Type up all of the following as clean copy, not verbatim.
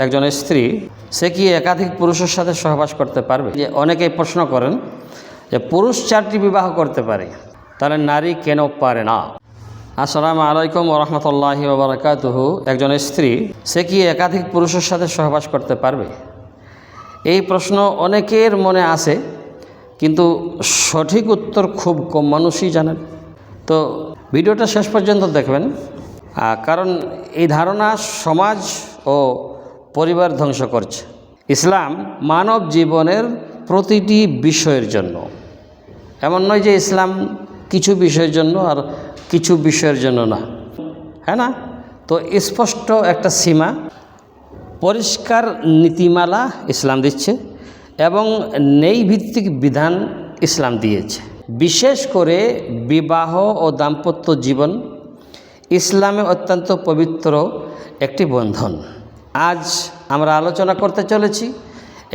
একজন স্ত্রী সে কি একাধিক পুরুষের সাথে সহবাস করতে পারবে? যে অনেকেই প্রশ্ন করেন যে পুরুষ 4টি বিবাহ করতে পারে, তাহলে নারী কেন পারে না? আসসালামু আলাইকুম ওয়া রাহমাতুল্লাহি ওয়া বারাকাতুহু। একজন স্ত্রী সে কি একাধিক পুরুষের সাথে সহবাস করতে পারবে? এই প্রশ্ন অনেকের মনে আছে, কিন্তু সঠিক উত্তর খুব কম মানুষই জানেন। তো ভিডিওটা শেষ পর্যন্ত দেখবেন, কারণ এই ধারণা সমাজ ও পরিবার ধ্বংস করছে। ইসলাম মানব জীবনের প্রতিটি বিষয়ের জন্য, এমন নয় যে ইসলাম কিছু বিষয়ের জন্য আর কিছু বিষয়ের জন্য না, হ্যাঁ না? তো স্পষ্ট একটা সীমা, পরিষ্কার নীতিমালা ইসলাম দিচ্ছে এবং নৈভিত্তিক বিধান ইসলাম দিয়েছে। বিশেষ করে বিবাহ ও দাম্পত্য জীবন ইসলামে অত্যন্ত পবিত্র একটি বন্ধন। আজ আমরা আলোচনা করতে চলেছি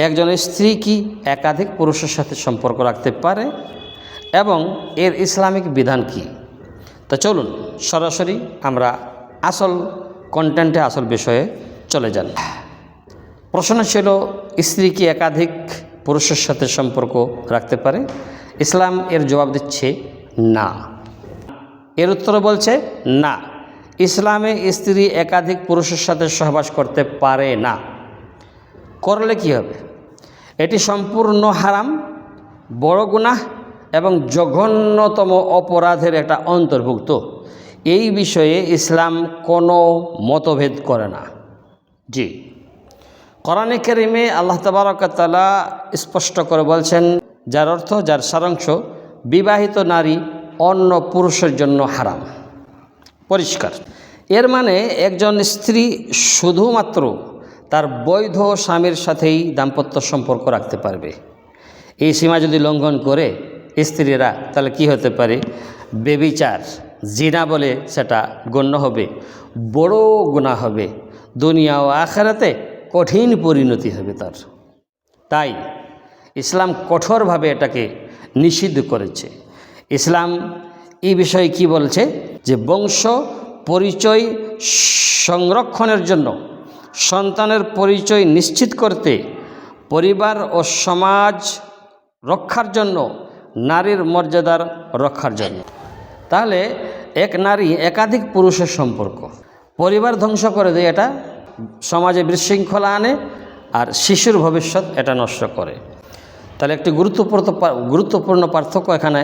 একজন স্ত্রী কি একাধিক পুরুষের সাথে সম্পর্ক রাখতে পারে এবং এর ইসলামিক বিধান কি। তো চলুন সরাসরি আমরা আসল কন্টেন্টে, আসল বিষয়ে চলে যান। প্রশ্ন ছিল, স্ত্রী কি একাধিক পুরুষের সাথে সম্পর্ক রাখতে পারে? ইসলাম এর জবাব দিচ্ছে না। এর উত্তর বলছে না, ইসলামে স্ত্রী একাধিক পুরুষের সাথে সহবাস করতে পারে না। করলে কি হবে? এটি সম্পূর্ণ হারাম, বড় গুনাহ এবং জঘন্যতম অপরাধের একটা অন্তর্ভুক্ত। এই বিষয়ে ইসলাম কোনো মতভেদ করে না। জি, কোরআনে কারিমে আল্লাহ তাবারক ওয়া তাআলা স্পষ্ট করে বলছেন, যার অর্থ, যার সারাংশ, বিবাহিত নারী অন্য পুরুষের জন্য হারাম। পরিষ্কার। এর মানে একজন স্ত্রী শুধুমাত্র তার বৈধ স্বামীর সাথেই দাম্পত্য সম্পর্ক রাখতে পারবে। এই সীমা যদি লঙ্ঘন করে স্ত্রীরা, তাহলে কি হতে পারে? ব্যভিচার, জিনা বলে সেটা গণ্য হবে, বড় গুনাহ হবে, দুনিয়া ও আখিরাতে কঠিন পরিণতি হবে তার। তাই ইসলাম কঠোরভাবে এটাকে নিষিদ্ধ করেছে। ইসলাম এই বিষয়ে কি বলছে? যে বংশ পরিচয় সংরক্ষণের জন্য, সন্তানের পরিচয় নিশ্চিত করতে, পরিবার ও সমাজ রক্ষার জন্য, নারীর মর্যাদার রক্ষার জন্য। তাহলে এক নারী একাধিক পুরুষের সম্পর্ক পরিবার ধ্বংস করে দেয়, এটা সমাজে বিশৃঙ্খলা আনে আর শিশুর ভবিষ্যৎ এটা নষ্ট করে। তাহলে একটি গুরুত্বপূর্ণ পার্থক্য এখানে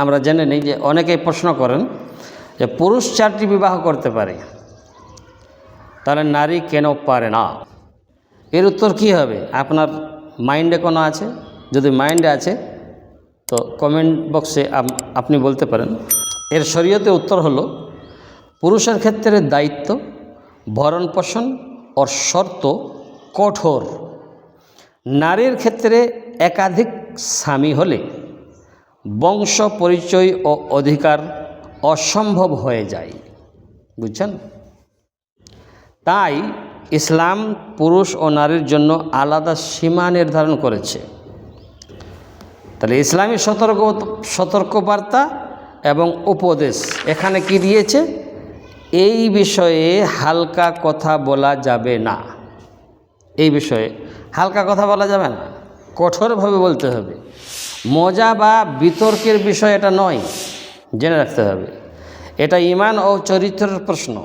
আমরা জেনে নিই। যে অনেকেই প্রশ্ন করেন যে পুরুষ 4টি বিবাহ করতে পারে, তাহলে নারী কেন পারে না? এর উত্তর কি হবে? আপনার মাইন্ডে কোনো আছে? যদি মাইন্ডে আছে তো কমেন্ট বক্সে আপনি বলতে পারেন। এর শরীয়তে উত্তর হলো, পুরুষের ক্ষেত্রে দায়িত্ব, ভরণ পোষণ ও শর্ত কঠোর। নারীর ক্ষেত্রে একাধিক স্বামী হলে বংশ পরিচয় ও অধিকার অসম্ভব হয়ে যায়। বুঝছেন? তাই ইসলাম পুরুষ ও নারীর জন্য আলাদা সীমা নির্ধারণ করেছে। তাহলে ইসলামী সতর্কবার্তা এবং উপদেশ এখানে কি দিয়েছে? এই বিষয়ে হালকা কথা বলা যাবে না। এই বিষয়ে হালকা কথা বলা যাবে না, কঠোরভাবে বলতে হবে। মজা বা বিতর্কের বিষয় এটা নয়, জেনে রাখতে হবে। এটা ঈমান ও চরিত্রের প্রশ্ন।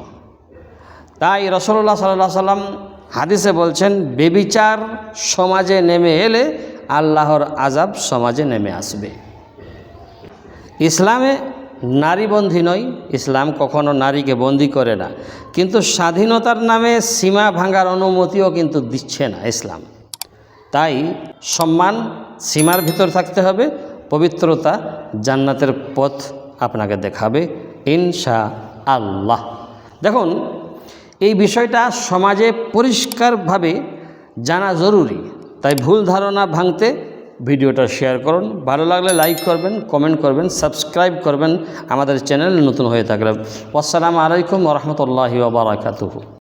তাই রাসূলুল্লাহ সাল্লাল্লাহু আলাইহি সাল্লাম হাদিসে বলছেন, ব্যভিচার সমাজে নেমে এলে আল্লাহর আযাব সমাজে নেমে আসবে। ইসলামে নারী বন্দী নয়, ইসলাম কখনো নারীকে বন্দী করে না, কিন্তু স্বাধীনতার নামে সীমা ভাঙার অনুমতিও কিন্তু দিচ্ছে না ইসলাম। তাই সম্মান সীমার ভিতর থাকতে হবে, পবিত্রতা জান্নাতের পথ আপনাকে দেখাবে ইনশাআল্লাহ। দেখুন, এই বিষয়টা সমাজে পরিষ্কারভাবে জানা জরুরি। তাই ভুল ধারণা ভাঙতে ভিডিওটা শেয়ার করুন, ভালো লাগলে লাইক করবেন, কমেন্ট করবেন, সাবস্ক্রাইব করবেন আমাদের চ্যানেল নতুন হয়ে থাকলে। আসসালামু আলাইকুম ওয়া রাহমাতুল্লাহি ওয়া বারাকাতুহু।